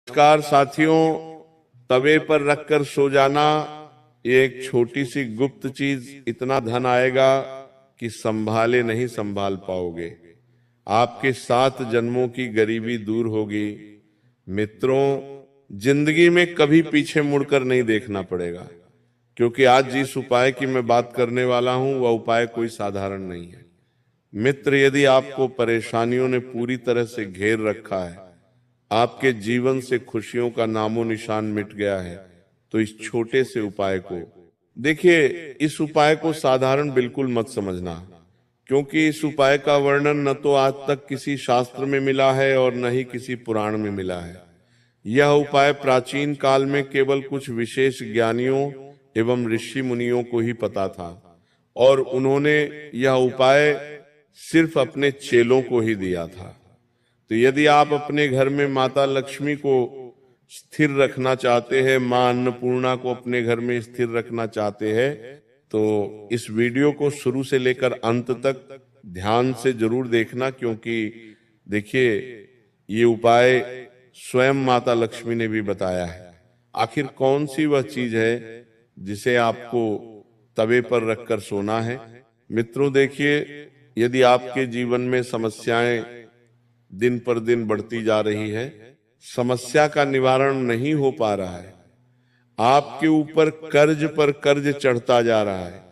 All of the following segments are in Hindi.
नमस्कार साथियों। तवे पर रखकर सो जाना, ये एक छोटी सी गुप्त चीज, इतना धन आएगा कि संभाले नहीं संभाल पाओगे। आपके 7 जन्मों की गरीबी दूर होगी। मित्रों, जिंदगी में कभी पीछे मुड़कर नहीं देखना पड़ेगा, क्योंकि आज जिस उपाय की मैं बात करने वाला हूं वह उपाय कोई साधारण नहीं है। मित्र, यदि आपको परेशानियों ने पूरी तरह से घेर रखा है, आपके जीवन से खुशियों का नामो निशान मिट गया है, तो इस छोटे से उपाय को देखिए। इस उपाय को साधारण बिल्कुल मत समझना, क्योंकि इस उपाय का वर्णन न तो आज तक किसी शास्त्र में मिला है और न ही किसी पुराण में मिला है। यह उपाय प्राचीन काल में केवल कुछ विशेष ज्ञानियों एवं ऋषि मुनियों को ही पता था, और उन्होंने यह उपाय सिर्फ अपने चेलों को ही दिया था। तो यदि आप अपने घर में माता लक्ष्मी को स्थिर रखना चाहते हैं, मां अन्नपूर्णा को अपने घर में स्थिर रखना चाहते हैं, तो इस वीडियो को शुरू से लेकर अंत तक ध्यान से जरूर देखना, क्योंकि देखिए, ये उपाय स्वयं माता लक्ष्मी ने भी बताया है। आखिर कौन सी वह चीज है जिसे आपको तवे पर रखकर सोना है? मित्रों देखिए, यदि आपके जीवन में समस्याएं दिन पर दिन बढ़ती जा रही है, समस्या का निवारण नहीं हो पा रहा है, आपके ऊपर कर्ज पर कर्ज चढ़ता जा रहा है,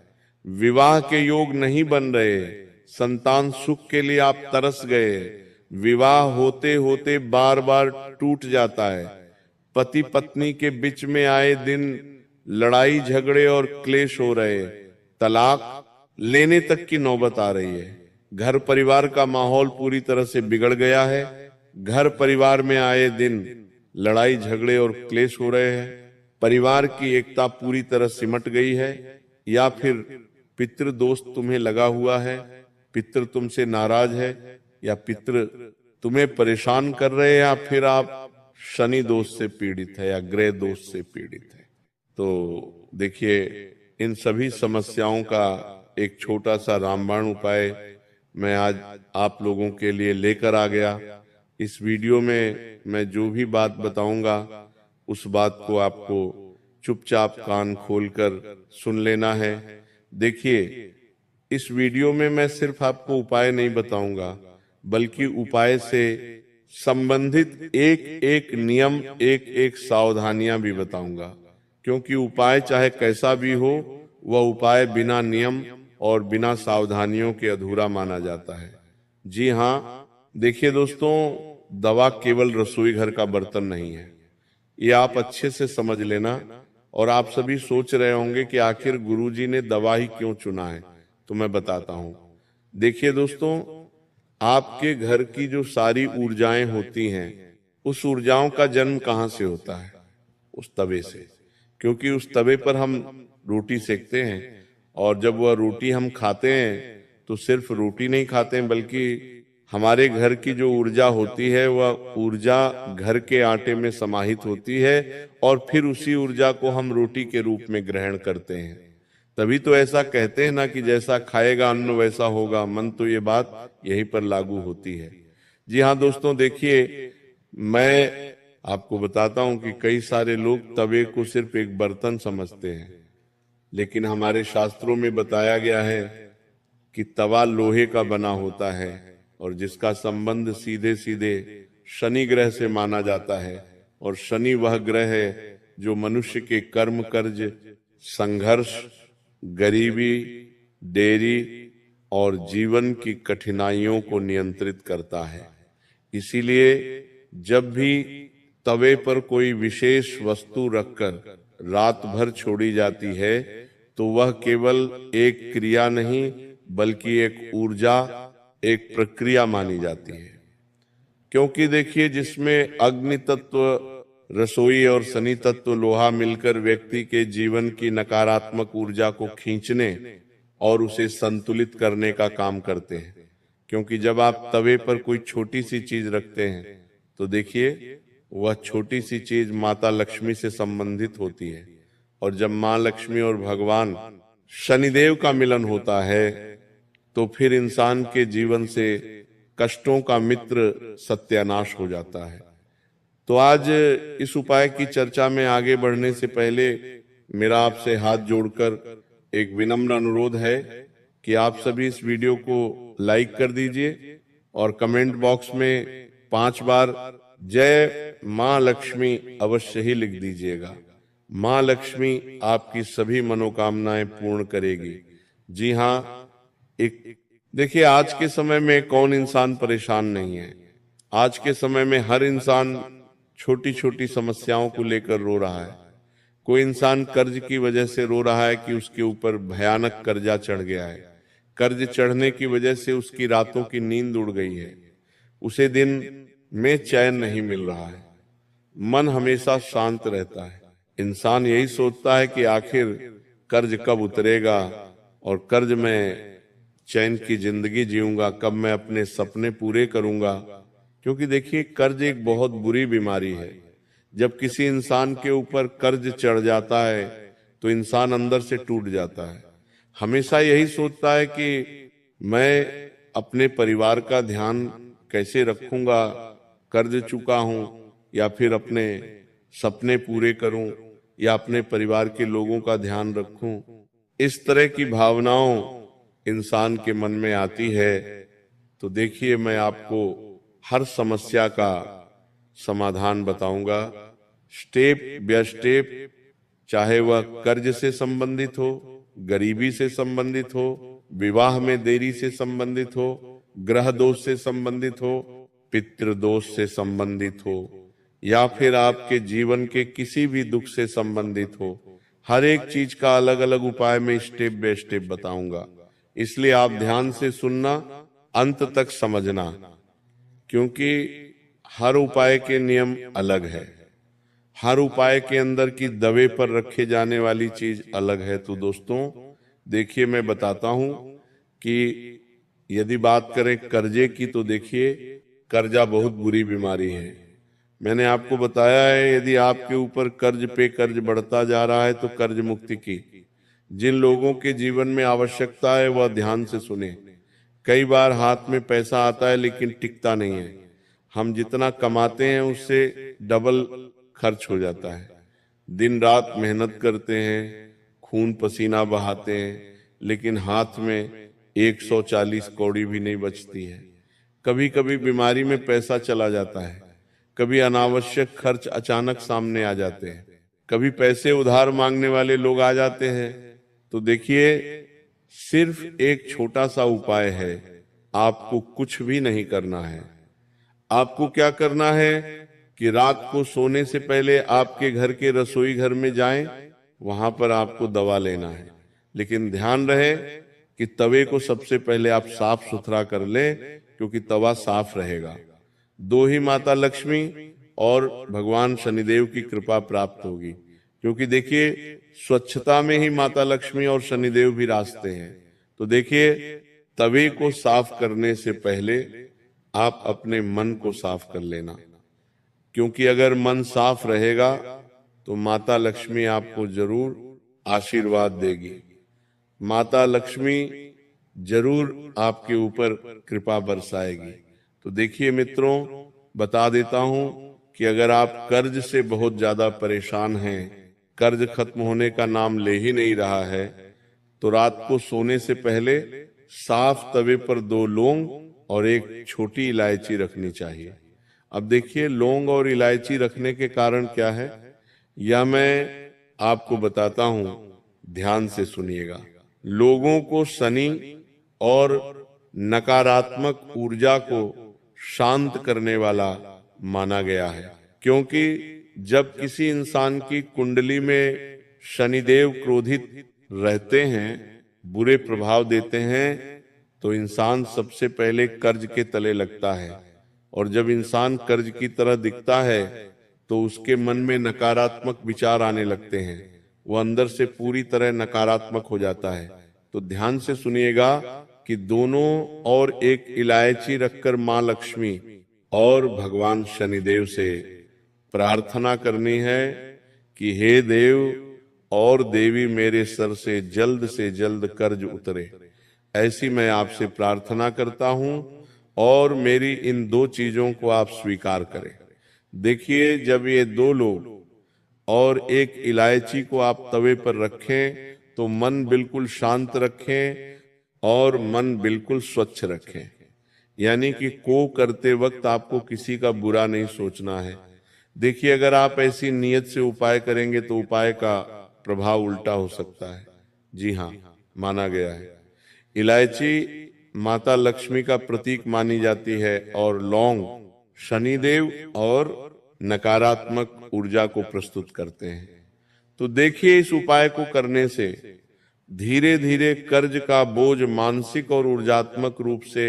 विवाह के योग नहीं बन रहे, संतान सुख के लिए आप तरस गए, विवाह होते होते बार बार टूट जाता है, पति पत्नी के बीच में आए दिन लड़ाई झगड़े और क्लेश हो रहे, तलाक लेने तक की नौबत आ रही है, घर परिवार का माहौल पूरी तरह से बिगड़ गया है, घर परिवार में आए दिन लड़ाई झगड़े और क्लेश हो रहे हैं, परिवार की एकता पूरी तरह सिमट गई है, या फिर पितृ दोष तुम्हें लगा हुआ है, पितृ तुमसे नाराज है, या पितृ तुम्हें परेशान कर रहे हैं, या फिर आप शनि दोष से पीड़ित है या ग्रह दोष से पीड़ित है। तो देखिए, इन सभी समस्याओं का एक छोटा सा रामबाण उपाय मैं आज आप लोगों के लिए लेकर आ गया। इस वीडियो में मैं जो भी बात बताऊंगा, उस बात को आपको चुपचाप कान खोलकर सुन लेना है। देखिए, इस वीडियो में मैं सिर्फ आपको उपाय नहीं बताऊंगा, बल्कि उपाय से संबंधित एक एक नियम, एक एक सावधानियां भी बताऊंगा, क्योंकि उपाय चाहे कैसा भी हो, वह उपाय बिना नियम और बिना सावधानियों के अधूरा माना जाता है। जी हाँ, देखिए दोस्तों, दवा केवल रसोई घर का बर्तन नहीं है, ये आप अच्छे से समझ लेना। और आप सभी सोच रहे होंगे कि आखिर गुरुजी ने दवा ही क्यों चुना है, तो मैं बताता हूं। देखिए दोस्तों, आपके घर की जो सारी ऊर्जाएं होती हैं, उस ऊर्जाओं का जन्म कहाँ से होता है? उस तवे से, क्योंकि उस तवे पर हम रोटी सेकते हैं, और जब वह रोटी हम खाते हैं तो सिर्फ रोटी नहीं खाते हैं, बल्कि हमारे घर की जो ऊर्जा होती है वह ऊर्जा घर के आटे में समाहित होती है, और फिर उसी ऊर्जा को हम रोटी के रूप में ग्रहण करते हैं। तभी तो ऐसा कहते हैं ना कि जैसा खाएगा अन्न वैसा होगा मन, तो ये बात यहीं पर लागू होती है। जी हाँ दोस्तों, देखिए, मैं आपको बताता हूं कि कई सारे लोग तवे को सिर्फ एक बर्तन समझते हैं, लेकिन हमारे शास्त्रों में बताया गया है कि तवा लोहे का बना होता है, और जिसका संबंध सीधे सीधे शनि ग्रह से माना जाता है। और शनि वह ग्रह है जो मनुष्य के कर्म, कर्ज, संघर्ष, गरीबी, देरी और जीवन की कठिनाइयों को नियंत्रित करता है। इसीलिए जब भी तवे पर कोई विशेष वस्तु रखकर रात भर छोड़ी जाती है, तो वह केवल एक क्रिया नहीं, बल्कि एक ऊर्जा, एक प्रक्रिया मानी जाती है। क्योंकि देखिए, जिसमें अग्नि तत्व रसोई और शनि तत्व लोहा मिलकर व्यक्ति के जीवन की नकारात्मक ऊर्जा को खींचने और उसे संतुलित करने का काम करते हैं। क्योंकि जब आप तवे पर कोई छोटी सी चीज रखते हैं, तो देखिए, वह छोटी सी चीज माता लक्ष्मी से संबंधित होती है, और जब मां लक्ष्मी और भगवान शनिदेव का मिलन होता है, तो फिर इंसान के जीवन से कष्टों का मित्र सत्यानाश हो जाता है। तो आज इस उपाय की चर्चा में आगे बढ़ने से पहले मेरा आपसे हाथ जोड़कर एक विनम्र अनुरोध है कि आप सभी इस वीडियो को लाइक कर दीजिए और कमेंट बॉक्स में 5 बार जय मां लक्ष्मी अवश्य ही लिख दीजिएगा। मां लक्ष्मी आपकी सभी मनोकामनाएं पूर्ण करेगी। जी हाँ, एक देखिए, आज के समय में कौन इंसान परेशान नहीं है। आज के समय में हर इंसान छोटी छोटी समस्याओं को लेकर रो रहा है। कोई इंसान कर्ज की वजह से रो रहा है कि उसके ऊपर भयानक कर्जा चढ़ गया है। कर्ज चढ़ने की वजह से उसकी रातों की नींद उड़ गई है। उसे दिन में चैन नहीं मिल रहा है। मन हमेशा शांत रहता है। इंसान यही सोचता है कि आखिर कर्ज कब उतरेगा और कर्ज में चैन की जिंदगी जीऊंगा, कब मैं अपने सपने पूरे करूंगा। क्योंकि देखिए, कर्ज एक बहुत बुरी बीमारी है। जब किसी इंसान के ऊपर कर्ज चढ़ जाता है तो इंसान अंदर से टूट जाता है। हमेशा यही सोचता है कि मैं अपने परिवार का ध्यान कैसे रखूंगा, कर्ज चुका हूं, या फिर अपने सपने पूरे करूं, या अपने परिवार के लोगों का ध्यान रखूं। इस तरह की भावनाओं इंसान के मन में आती है। तो देखिए, मैं आपको हर समस्या का समाधान बताऊंगा, स्टेप बाय स्टेप। चाहे वह कर्ज से संबंधित हो, गरीबी से संबंधित हो, विवाह में देरी से संबंधित हो, ग्रह दोष से संबंधित हो, पितृदोष से संबंधित हो, या फिर आपके जीवन के किसी भी दुख से संबंधित हो, हर एक चीज का अलग अलग उपाय मैं स्टेप बाय स्टेप बताऊंगा। इसलिए आप ध्यान से सुनना, अंत तक समझना, क्योंकि हर उपाय के नियम अलग है। हर उपाय के अंदर की दवे पर रखे जाने वाली चीज अलग है। तो दोस्तों देखिए, मैं बताता हूं कि यदि बात करें कर्जे की, तो देखिए, कर्जा बहुत बुरी बीमारी है। मैंने आपको बताया है, यदि आपके ऊपर कर्ज पे कर्ज बढ़ता जा रहा है तो कर्ज मुक्ति की जिन लोगों के जीवन में आवश्यकता है वह ध्यान से सुने। कई बार हाथ में पैसा आता है लेकिन टिकता नहीं है। हम जितना कमाते हैं उससे डबल खर्च हो जाता है। दिन रात मेहनत करते हैं, खून पसीना बहाते हैं, लेकिन हाथ में 140 कौड़ी भी नहीं बचती है। कभी कभी बीमारी में पैसा चला जाता है, कभी अनावश्यक खर्च अचानक सामने आ जाते हैं, कभी पैसे उधार मांगने वाले लोग आ जाते हैं। तो देखिए, सिर्फ एक छोटा सा उपाय है। आपको कुछ भी नहीं करना है। आपको क्या करना है कि रात को सोने से पहले आपके घर के रसोई घर में जाएं, वहां पर आपको दवा लेना है। लेकिन ध्यान रहे कि तवे को सबसे पहले आप साफ सुथरा कर लें, क्योंकि तवा साफ रहेगा। दो ही माता लक्ष्मी और भगवान शनिदेव की कृपा प्राप्त होगी। क्योंकि देखिए, स्वच्छता में ही माता लक्ष्मी और शनिदेव भी रास्ते हैं। तो देखिए, तवे को साफ करने से पहले आप अपने मन को साफ कर लेना, क्योंकि अगर मन साफ रहेगा तो माता लक्ष्मी आपको जरूर आशीर्वाद देगी। माता लक्ष्मी जरूर आपके ऊपर कृपा बरसाएगी। तो देखिए मित्रों, बता देता हूं कि अगर आप कर्ज से बहुत ज्यादा परेशान हैं, कर्ज खत्म होने का नाम ले ही नहीं रहा है, तो रात को सोने से पहले साफ तवे पर 2 लौंग और 1 छोटी इलायची रखनी चाहिए। अब देखिए, लौंग और इलायची रखने के कारण क्या है, या मैं आपको बताता हूं, ध्यान से सुनिएगा। लोगों को शनि और नकारात्मक ऊर्जा को शांत करने वाला माना गया है। क्योंकि जब किसी इंसान की कुंडली में शनिदेव क्रोधित रहते हैं, बुरे प्रभाव देते हैं, तो इंसान सबसे पहले कर्ज के तले लगता है। और जब इंसान कर्ज की तरह दिखता है तो उसके मन में नकारात्मक विचार आने लगते हैं। वो अंदर से पूरी तरह नकारात्मक हो जाता है। तो ध्यान से सुनिएगा कि दोनों और 1 इलायची रखकर मां लक्ष्मी और भगवान शनिदेव से प्रार्थना करनी है कि हे देव और देवी, मेरे सर से जल्द कर्ज उतरे। ऐसी मैं आपसे प्रार्थना करता हूं और मेरी इन 2 चीजों को आप स्वीकार करें। देखिए, जब ये दो लोग और एक इलायची को आप तवे पर रखें तो मन बिल्कुल शांत रखें और मन बिल्कुल स्वच्छ रखें। यानी कि को करते वक्त आपको किसी का बुरा नहीं सोचना है। देखिए, अगर आप ऐसी नीयत से उपाय करेंगे तो उपाय का प्रभाव उल्टा हो सकता है। जी हाँ, माना गया है। इलायची माता लक्ष्मी का प्रतीक मानी जाती है और लौंग शनिदेव और नकारात्मक ऊर्जा को प्रस्तुत करते हैं। तो देखिए, इस उपाय को करने से धीरे धीरे कर्ज का बोझ मानसिक और ऊर्जात्मक रूप से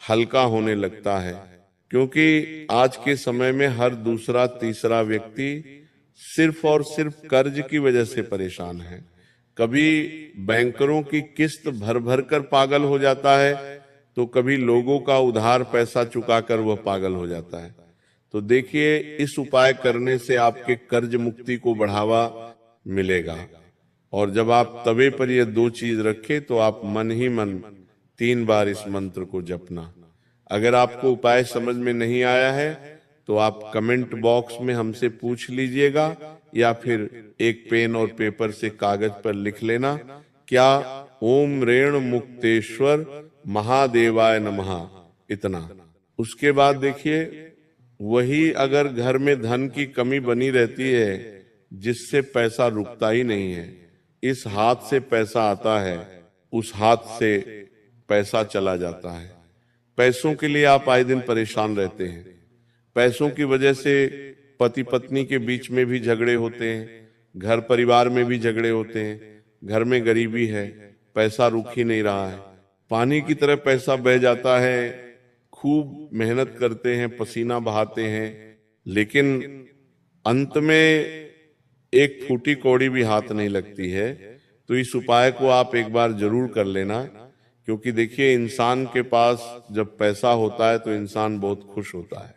हल्का होने लगता है, क्योंकि आज के समय में हर दूसरा तीसरा व्यक्ति सिर्फ और सिर्फ कर्ज की वजह से परेशान है। कभी बैंकरों की किस्त भर भर कर पागल हो जाता है, तो कभी लोगों का उधार पैसा चुकाकर वह पागल हो जाता है। तो देखिए, इस उपाय करने से आपके कर्ज मुक्ति को बढ़ावा मिलेगा। और जब आप तवे पर ये दो चीज रखें तो आप मन ही मन 3 बार इस मंत्र को जपना। अगर आपको उपाय समझ में नहीं आया है तो आप कमेंट बॉक्स में हमसे पूछ लीजिएगा, या फिर एक पेन और पेपर से कागज पर लिख लेना, क्या ओम रेण मुक्तेश्वर महादेवाय नमः, इतना। उसके बाद देखिए, वही अगर घर में धन की कमी बनी रहती है जिससे पैसा रुकता ही नहीं है, इस हाथ से पैसा आता है, उस हाथ से पैसा चला जाता है। पैसों के लिए आप आए दिन परेशान रहते हैं। पैसों की वजह से पति पत्नी के बीच में भी झगड़े होते हैं, घर परिवार में भी झगड़े होते हैं, घर में गरीबी है, पैसा रुक ही नहीं रहा है, पानी की तरह पैसा बह जाता है। खूब मेहनत करते हैं, पसीना बहाते हैं, लेकिन अंत में एक फूटी कौड़ी भी हाथ नहीं लगती है। तो इस उपाय को आप एक बार जरूर कर लेना, क्योंकि देखिए, इंसान के पास जब पैसा होता है तो इंसान बहुत खुश होता है।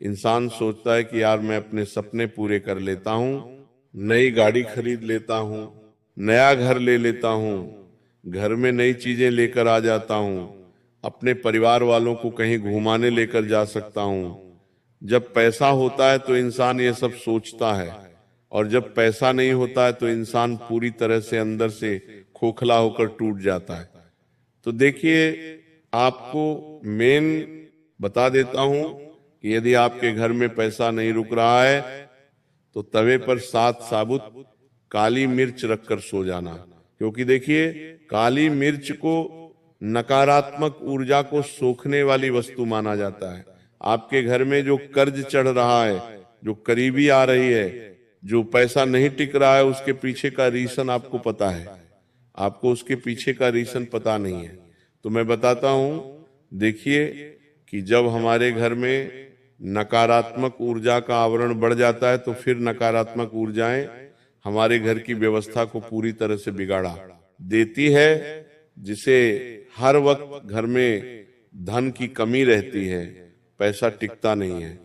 इंसान सोचता है कि यार, मैं अपने सपने पूरे कर लेता हूँ, नई गाड़ी खरीद लेता हूँ, नया घर ले लेता हूँ, घर में नई चीजें लेकर आ जाता हूँ, अपने परिवार वालों को कहीं घुमाने लेकर जा सकता हूँ। जब पैसा होता है तो इंसान ये सब सोचता है, और जब पैसा नहीं होता है तो इंसान पूरी तरह से अंदर से खोखला होकर टूट जाता है। तो देखिए, आपको मेन बता देता हूं कि यदि आपके घर में पैसा नहीं रुक रहा है तो तवे पर 7 साबुत काली मिर्च रखकर सो जाना। क्योंकि देखिए, काली मिर्च को नकारात्मक ऊर्जा को सोखने वाली वस्तु माना जाता है। आपके घर में जो कर्ज चढ़ रहा है, जो करीबी आ रही है, जो पैसा नहीं टिक रहा है, उसके पीछे का रीजन आपको पता है। आपको उसके पीछे का रीजन पता नहीं है, तो मैं बताता हूं। देखिए, कि जब हमारे घर में नकारात्मक ऊर्जा का आवरण बढ़ जाता है तो फिर नकारात्मक ऊर्जाएं हमारे घर की व्यवस्था को पूरी तरह से बिगाड़ा देती है, जिसे हर वक्त घर में धन की कमी रहती है, पैसा टिकता नहीं है।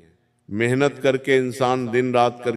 मेहनत करके इंसान दिन रात कर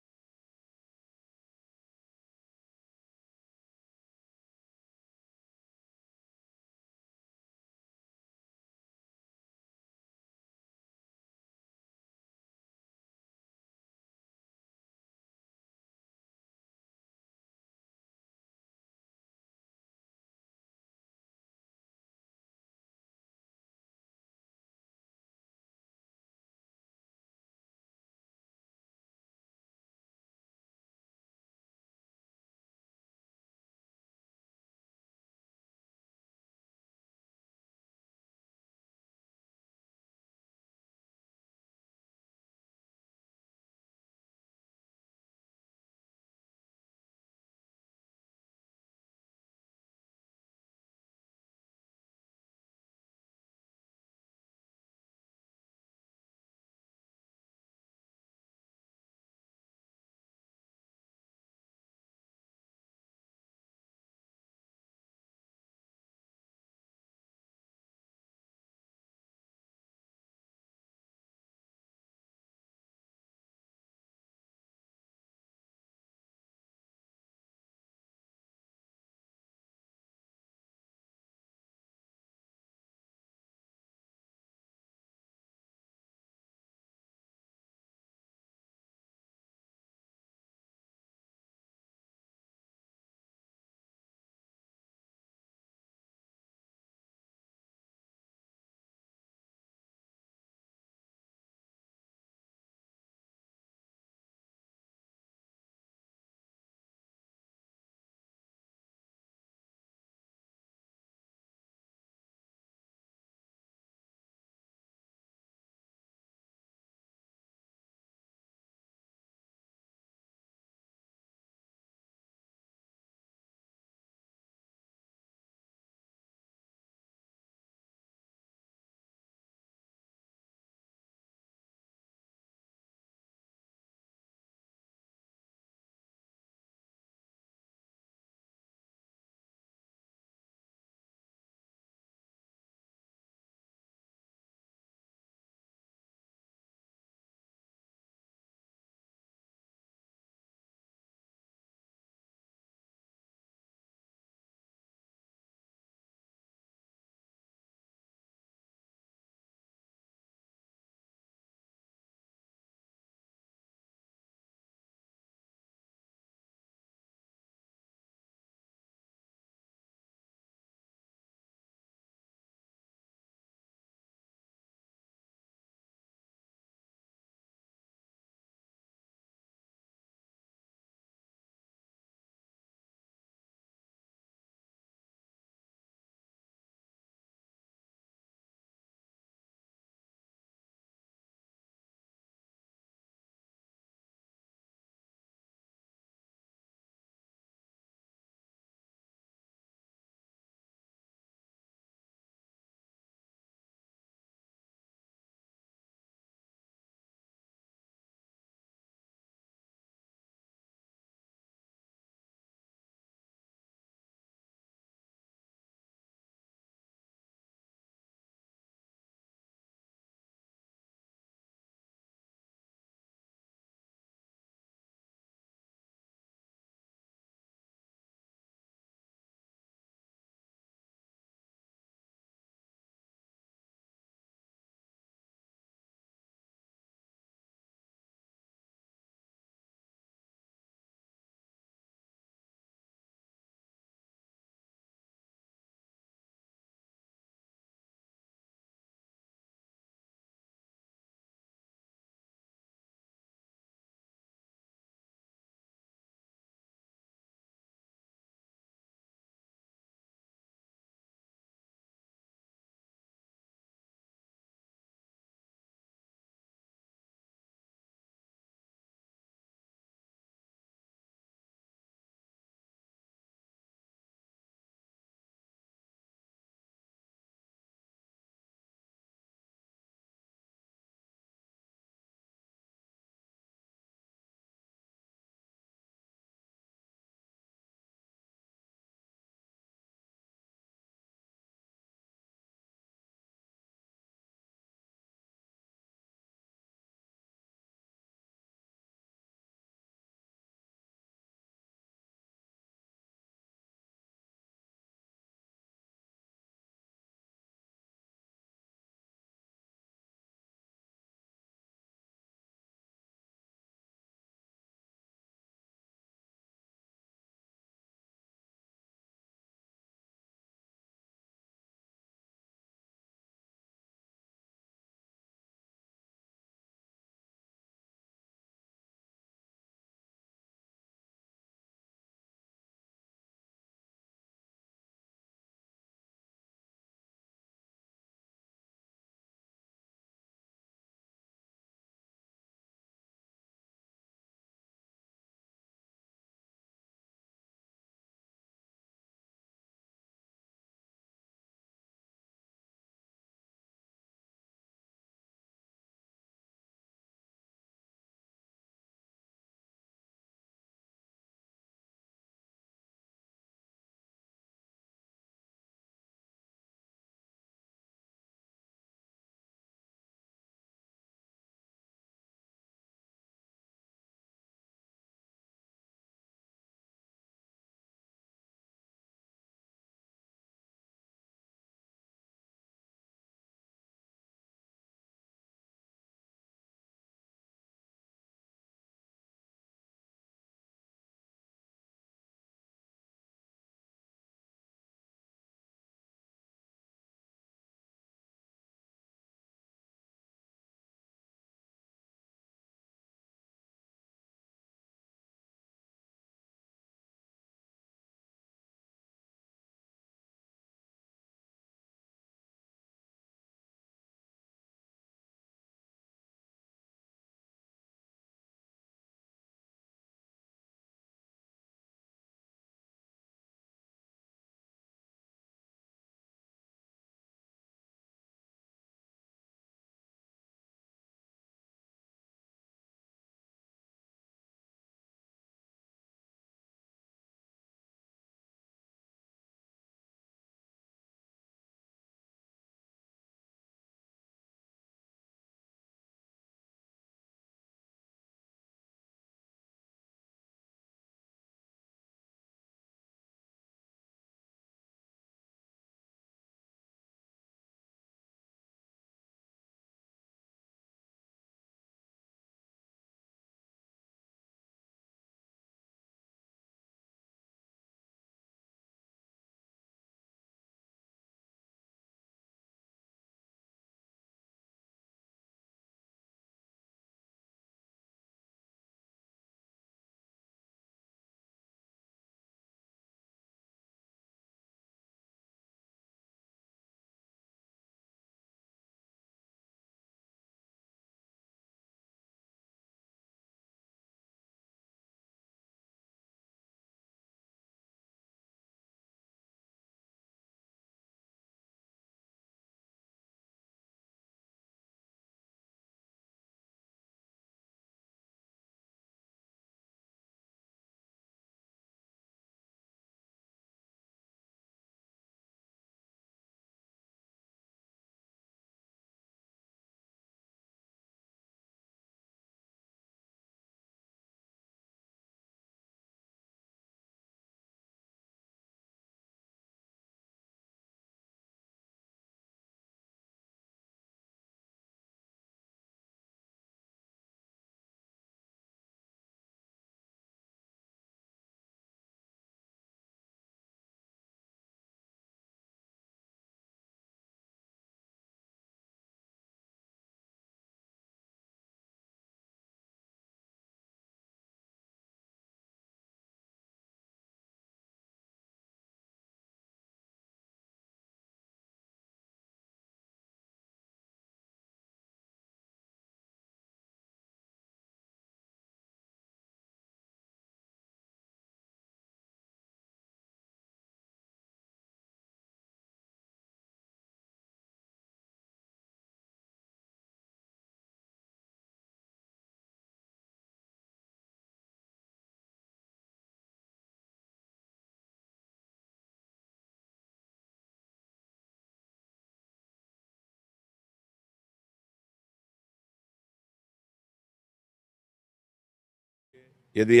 यदि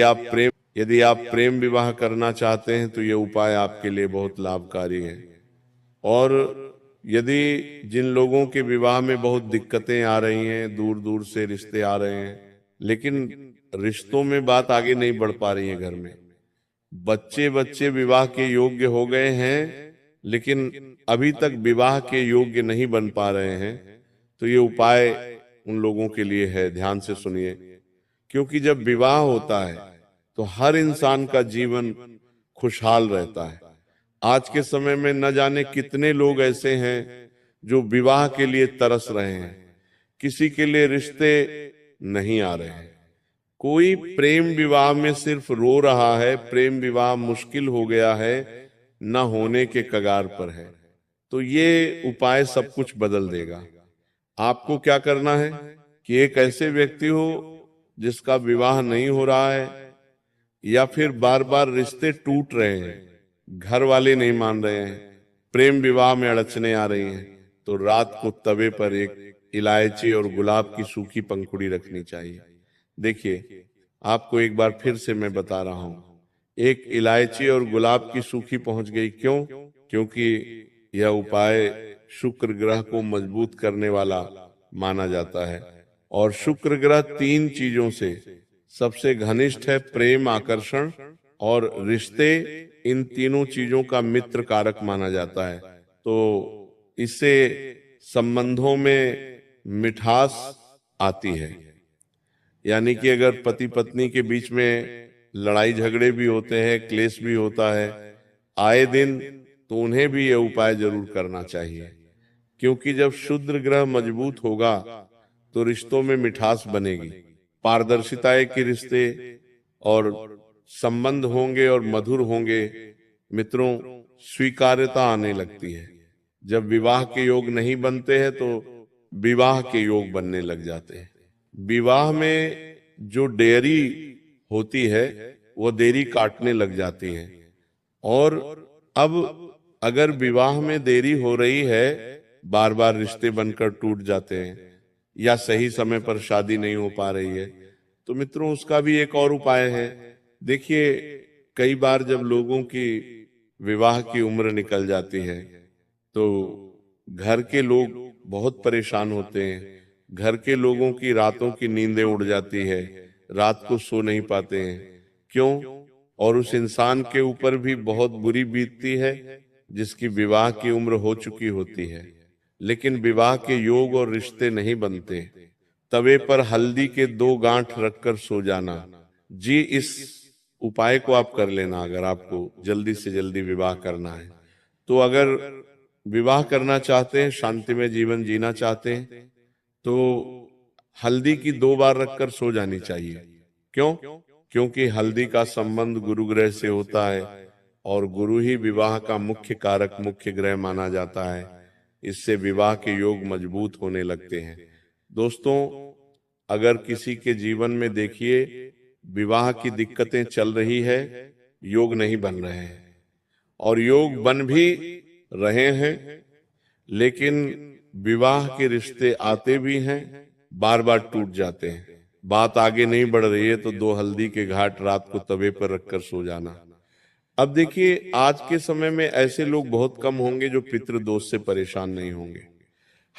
आप प्रेम विवाह करना चाहते हैं तो ये उपाय आपके लिए बहुत लाभकारी है। और यदि जिन लोगों के विवाह में बहुत दिक्कतें आ रही हैं, दूर दूर से रिश्ते आ रहे हैं, लेकिन रिश्तों में बात आगे नहीं बढ़ पा रही है, घर में बच्चे बच्चे विवाह के योग्य हो गए हैं लेकिन अभी तक विवाह के योग्य नहीं बन पा रहे हैं, तो ये उपाय उन लोगों के लिए है। ध्यान से सुनिए, क्योंकि जब विवाह होता है तो हर इंसान का जीवन खुशहाल रहता है। आज के समय में न जाने कितने लोग ऐसे हैं जो विवाह के लिए तरस रहे हैं, किसी के लिए रिश्ते नहीं आ रहे हैं, कोई प्रेम विवाह में सिर्फ रो रहा है, प्रेम विवाह मुश्किल हो गया है, न होने के कगार पर है। तो ये उपाय सब कुछ बदल देगा। आपको क्या करना है कि एक ऐसे व्यक्ति हो जिसका विवाह नहीं हो रहा है या फिर बार बार रिश्ते टूट रहे हैं, घर वाले नहीं मान रहे हैं, प्रेम विवाह में अड़चने आ रही हैं, तो रात को तवे पर एक इलायची और गुलाब की सूखी पंखुड़ी रखनी चाहिए। देखिए, आपको एक बार फिर से मैं बता रहा हूं, एक इलायची और गुलाब की सूखी पहुंच गई। क्यों? क्योंकि यह उपाय शुक्र ग्रह को मजबूत करने वाला माना जाता है। और शुक्र ग्रह 3 चीजों से सबसे घनिष्ठ है, प्रेम, आकर्षण और रिश्ते। इन तीनों चीजों का मित्र कारक माना जाता है। तो इससे संबंधों में मिठास आती है। यानी कि अगर पति पत्नी के बीच में लड़ाई झगड़े भी होते हैं, क्लेश भी होता है आए दिन, तो उन्हें भी यह उपाय जरूर करना चाहिए। क्योंकि जब शुक्र ग्रह मजबूत होगा तो रिश्तों में मिठास बनेगी, पारदर्शिता की रिश्ते और संबंध होंगे और मधुर होंगे। मित्रों, स्वीकार्यता आने लगती है। जब विवाह के योग नहीं बनते हैं तो विवाह के योग बनने लग जाते हैं। विवाह में जो देरी होती है वो देरी काटने लग जाती है। और अब अगर विवाह में देरी हो रही है, बार बार रिश्ते बनकर टूट जाते हैं या सही समय पर शादी नहीं हो पा रही है, तो मित्रों उसका भी एक और उपाय है। देखिए, कई बार जब लोगों की विवाह की उम्र निकल जाती है तो घर के लोग बहुत परेशान होते हैं। घर के लोगों की रातों की नींदें उड़ जाती है, रात को सो नहीं पाते हैं। क्यों? और उस इंसान के ऊपर भी बहुत बुरी बीतती है जिसकी विवाह की उम्र हो चुकी होती है, लेकिन विवाह के योग और रिश्ते नहीं बनते। तवे पर हल्दी के 2 गांठ रखकर सो जाना। जी, इस उपाय को आप कर लेना अगर आपको जल्दी से जल्दी विवाह करना है। तो अगर विवाह करना चाहते हैं, शांति में जीवन जीना चाहते हैं, तो हल्दी की 2 बार रखकर सो जानी चाहिए। क्यों? क्योंकि हल्दी का संबंध गुरु ग्रह से होता है और गुरु ही विवाह का मुख्य कारक, मुख्य ग्रह माना जाता है। इससे विवाह के योग मजबूत होने लगते हैं। दोस्तों, अगर किसी के जीवन में देखिए विवाह की दिक्कतें चल रही है, योग नहीं बन रहे हैं, और योग बन भी रहे हैं लेकिन विवाह के रिश्ते आते भी हैं, बार बार टूट जाते हैं, बात आगे नहीं बढ़ रही है, तो 2 हल्दी के घाट रात को तवे पर रखकर सो जाना। अब देखिए, आज के समय में ऐसे लोग बहुत कम होंगे जो पितृदोष से परेशान नहीं होंगे।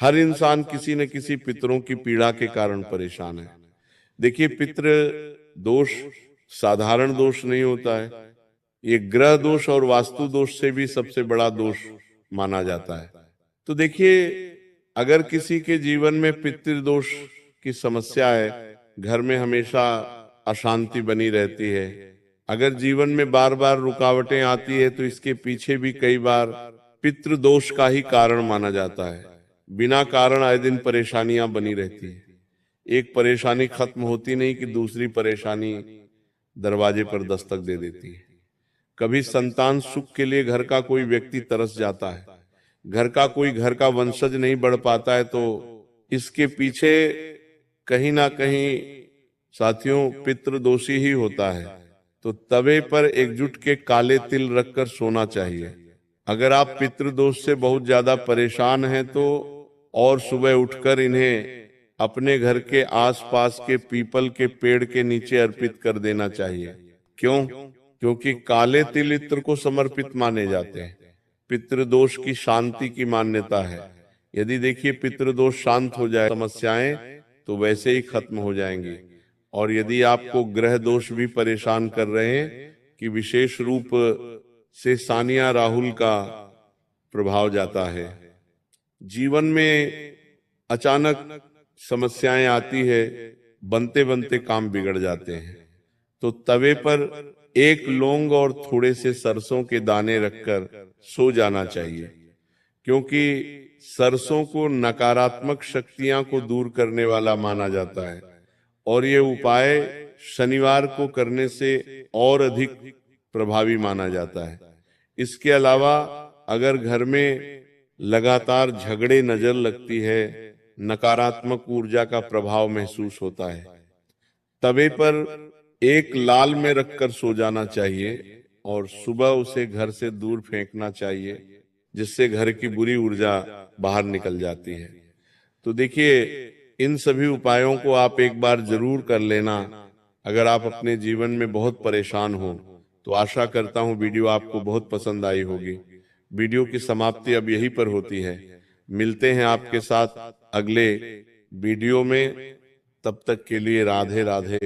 हर इंसान किसी न किसी पितरों की पीड़ा के कारण परेशान है। देखिए, पितृ दोष साधारण दोष नहीं होता है, ये ग्रह दोष और वास्तु दोष से भी सबसे बड़ा दोष माना जाता है। तो देखिए, अगर किसी के जीवन में पितृदोष की समस्या है, घर में हमेशा अशांति बनी रहती है, अगर जीवन में बार बार रुकावटें आती है, तो इसके पीछे भी कई बार पितृदोष का ही कारण माना जाता है। बिना कारण आए दिन परेशानियां बनी रहती है, एक परेशानी खत्म होती नहीं कि दूसरी परेशानी दरवाजे पर दस्तक दे देती है। कभी संतान सुख के लिए घर का कोई व्यक्ति तरस जाता है, घर का वंशज नहीं बढ़ पाता है, तो इसके पीछे कहीं ना कहीं साथियों पितृदोषी ही होता है। तो तवे पर एकजुट के काले तिल रखकर सोना चाहिए। अगर आप पितृदोष से बहुत ज्यादा परेशान हैं तो और सुबह उठकर इन्हें अपने घर के आसपास के पीपल के पेड़ के नीचे अर्पित कर देना चाहिए। क्यों? क्योंकि काले तिल इत्र को समर्पित माने जाते हैं। पितृदोष की शांति की मान्यता है। यदि देखिए पितृदोष शांत हो जाए, समस्याएं तो वैसे ही खत्म हो जाएंगी। और यदि आपको ग्रह दोष भी परेशान कर रहे हैं कि विशेष रूप से सानिया राहुल का प्रभाव जाता है, जीवन में अचानक समस्याएं आती है, बनते बनते काम बिगड़ जाते हैं, तो तवे पर एक लौंग और थोड़े से सरसों के दाने रखकर सो जाना चाहिए। क्योंकि सरसों को नकारात्मक शक्तियां को दूर करने वाला माना जाता है और ये उपाय शनिवार को करने से और अधिक प्रभावी माना जाता है। इसके अलावा अगर घर में लगातार झगड़े नजर लगती है, नकारात्मक ऊर्जा का प्रभाव महसूस होता है, तवे पर एक लाल में रखकर सो जाना चाहिए और सुबह उसे घर से दूर फेंकना चाहिए, जिससे घर की बुरी ऊर्जा बाहर निकल जाती है। तो देखिए, इन सभी उपायों को आप एक बार जरूर कर लेना। अगर आप अपने जीवन में बहुत परेशान हो तो आशा करता हूं वीडियो आपको बहुत पसंद आई होगी। वीडियो की समाप्ति अब यहीं पर होती है। मिलते हैं आपके साथ अगले वीडियो में। तब तक के लिए राधे राधे।